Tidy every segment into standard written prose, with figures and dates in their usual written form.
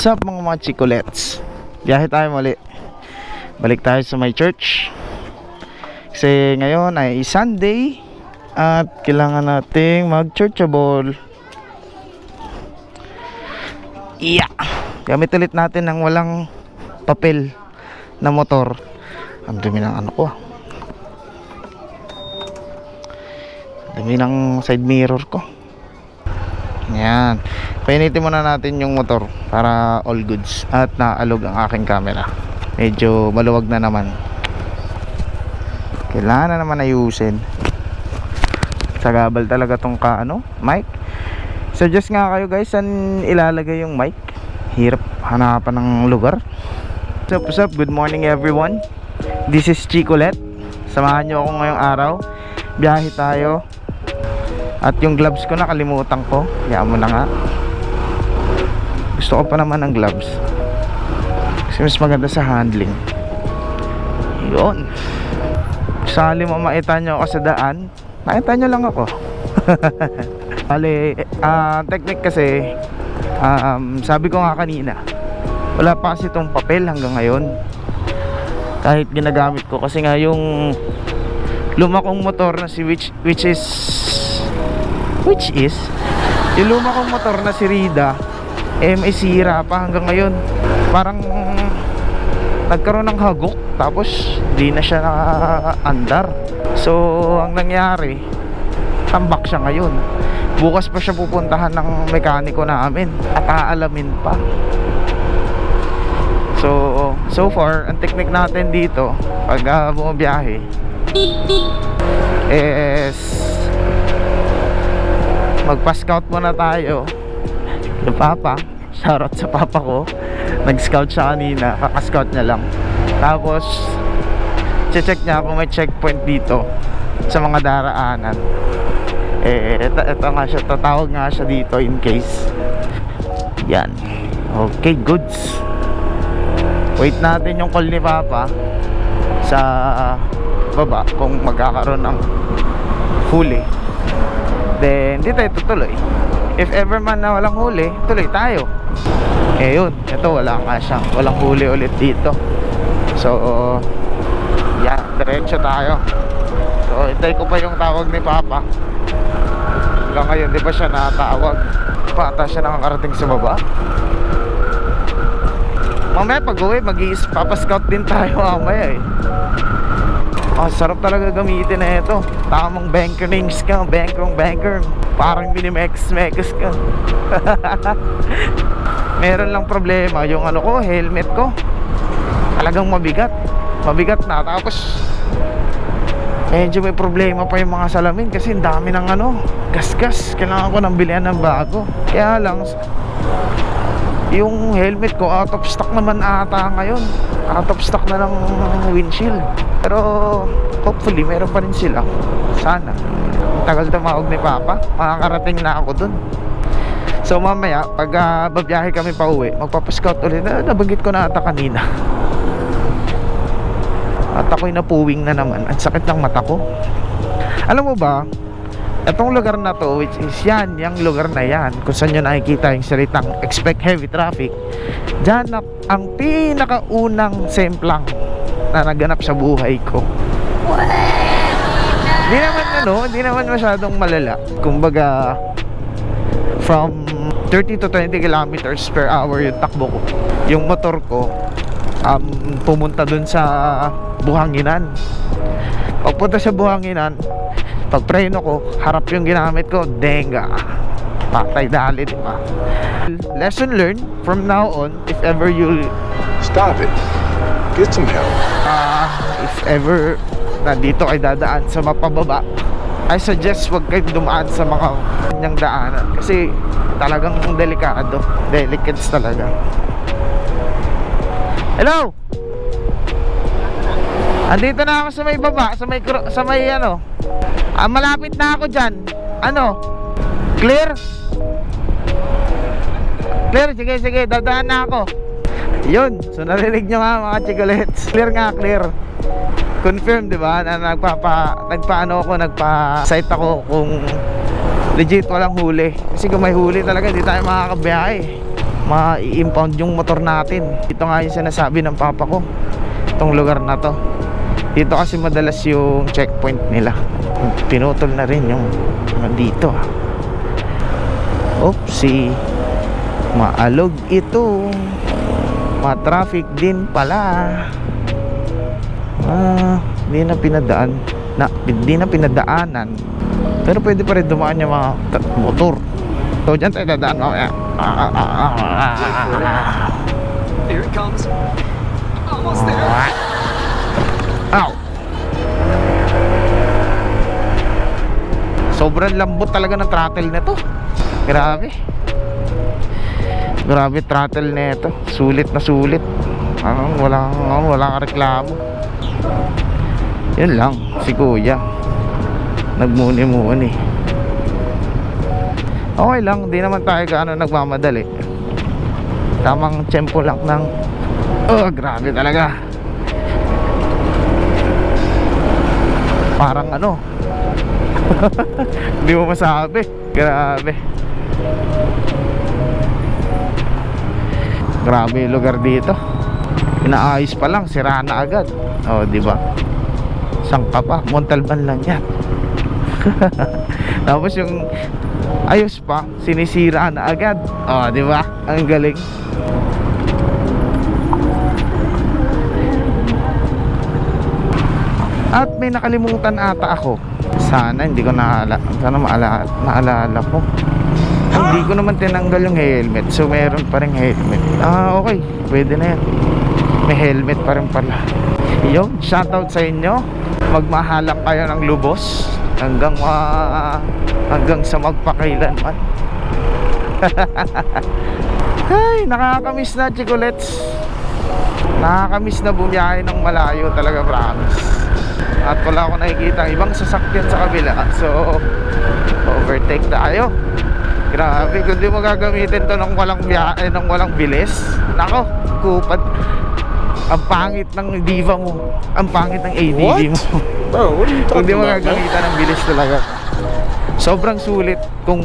What's up mga chikolets? Biyahe tayo muli. Balik tayo sa my church. Kasi ngayon ay Sunday at kailangan nating mag-churchable. Yeah. Gamit ulit natin ng walang papel na motor. Ang dumi ng ano ko. Dumi ng side mirror ko. Yan. Painitin muna natin yung motor para all goods. At naalog ang aking camera. Medyo maluwag na naman. Kailangan na naman ayusin. Sagabal talaga tong mic. Suggest nga kayo guys saan ilalagay yung mic. Hirap hanapan ng lugar. What's up? Good morning everyone. This is Chicolet. Samahan nyo ako ngayong araw. Biyahe tayo. At yung gloves ko nakalimutan ko. Kaya mo na nga. Gusto ko pa naman ng gloves. Kasi mas maganda sa handling. Yun. Sali mo makita nyo ako sa daan, makita nyo lang ako. Bale, technique kasi, sabi ko nga kanina, wala pa kasi itong papel hanggang ngayon. Kahit ginagamit ko kasi nga yung luma kong motor na si which is yung luma kong motor na si Rida may sira pa hanggang ngayon. Parang nagkaroon ng hagok tapos di na siya andar. So ang nangyari, tambak siya ngayon. Bukas pa siya pupuntahan ng mekaniko namin at aalamin pa. So far ang technique natin dito pag bumabiyahe is magpa-scout muna tayo. Yung papa, shoutout sa papa ko, nag-scout siya kanina, kaka-scout niya lang. Tapos check niya kung may checkpoint dito sa mga daraanan. Ito nga siya, tatawag nga siya dito in case. Yan. Okay, goods. Wait natin yung call ni papa sa baba kung magkakaroon ng huli. Then, di tayo tutuloy. If ever man na walang huli, tuloy tayo. Yun, ito wala nga siya. Walang huli ulit dito. So, yeah, diretso tayo. So, hintay ko pa yung tawag ni papa. Hanggang ngayon, di ba siya natawag? Pata siya nakakarating sa baba. Mamaya pag-uwi, papa-scout din tayo mamaya sarap talaga gamitin na ito. Tamang banker names ka, banker. Parang minimex-mex ka. Meron lang problema yung helmet ko. Talagang mabigat na. Tapos medyo may problema pa yung mga salamin kasi ang dami ng gasgas. Kailangan ko nang bilihan ng bago. Kaya lang yung helmet ko out of stock naman ata ngayon. Out of stock na ng windshield. Pero hopefully meron pa rin sila. Sana. Tagal tumawag ni papa, makakarating na ako dun. So mamaya pag babiyahe kami pa uwi, magpapascout ulit. Nabanggit ko na ata kanina. At ako'y napuwing na naman. Ang sakit ng mata ko. Alam mo ba, itong lugar na to, which is yung lugar na yan, kung saan nyo nakikita yung salitang expect heavy traffic, dyan ang pinakaunang semplang na naganap sa buhay ko. Hindi naman masyadong malala. Kumbaga from 30 to 20 kilometers per hour yung takbo ko. Yung motor ko pumunta dun sa buhanginan. Pagpunta sa buhanginan, pag preno ko, harap yung ginamit ko, denga. Patay dali, di ba? Lesson learned from now on, if ever you stop it. Get some help. If ever nandito kayo dadaan sa mapababa, I suggest wag kayo dumaan sa mga kanyang daanan kasi talagang delikado. Delicates talaga. Hello! Andito na ako sa may baba, sa may malapit na ako dyan. Clear? Clear? Sige, dadaan na ako. Yun, so narinig nyo nga mga chicolets. Clear nga, clear. Confirm, di ba? Na nagpa-site ako kung legit walang huli. Kasi kung may huli talaga, hindi tayo makakabiyahe. ma-impound yung motor natin. Ito nga yung sinasabi ng papa ko, itong lugar na to. Dito kasi madalas yung checkpoint nila. Pinutol na rin yung dito. Oopsie, maalog ito. Ma-traffic din pala. Hindi na pinadaan hindi na pinadaanan, pero pwede pa rin dumaan yung mga motor. So dyan tayo dadaan mamaya. Here it comes. Almost there. Ow! Sobrang lambot talaga ng throttle nito. Grabe. Grabe throttle nito. Sulit na sulit. Walang reklamo. Yun lang, si kuya nagmuni-muni. Okay lang, di naman tayo gaano nagmamadali. Tamang tempo lang ng grabe talaga. Parang ano hindi mo masabi. Grabe. Grabe yung lugar dito. Inaayos pa lang, sira na agad. Di ba? Sangka pa, Montalban lang yan. Tapos yung ayos pa, sinisira na agad. Di ba? Ang galing. At may nakalimutan ata ako. Sana hindi ko maalala ko. Hindi ko naman tinanggal yung helmet, so meron pa rin helmet. Okay, pwede na yan. May helmet pa rin pala. Yung shoutout sa inyo. Magmahalang kayo ng lubos hanggang sa magpakailanman. Ay, nakakamiss na, chikolets. Nakakamiss na bumiyahe ng malayo talaga, promise. At wala ako nakikita ibang sasakyan sa kabila, so overtake tayo. Grabe, kung di mo gagamitin to ng walang biyahe, ng walang bilis, nako, kupad. Ang pangit ng diva mo, ang pangit ng ADV mo. Bro, what are you Kung di talking mo about, man? gagamitan ng bilis talaga. Sobrang sulit kung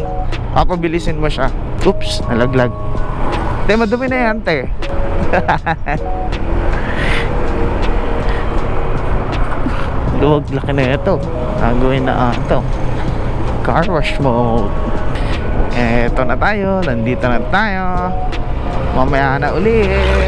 papabilisin mo siya. Oops, nalaglag. Te, madumi na yan, te. Luwag laki na ito. Nagawin na ito. Car wash mode. Eto na tayo, nandito na tayo. Mamaya na ulit.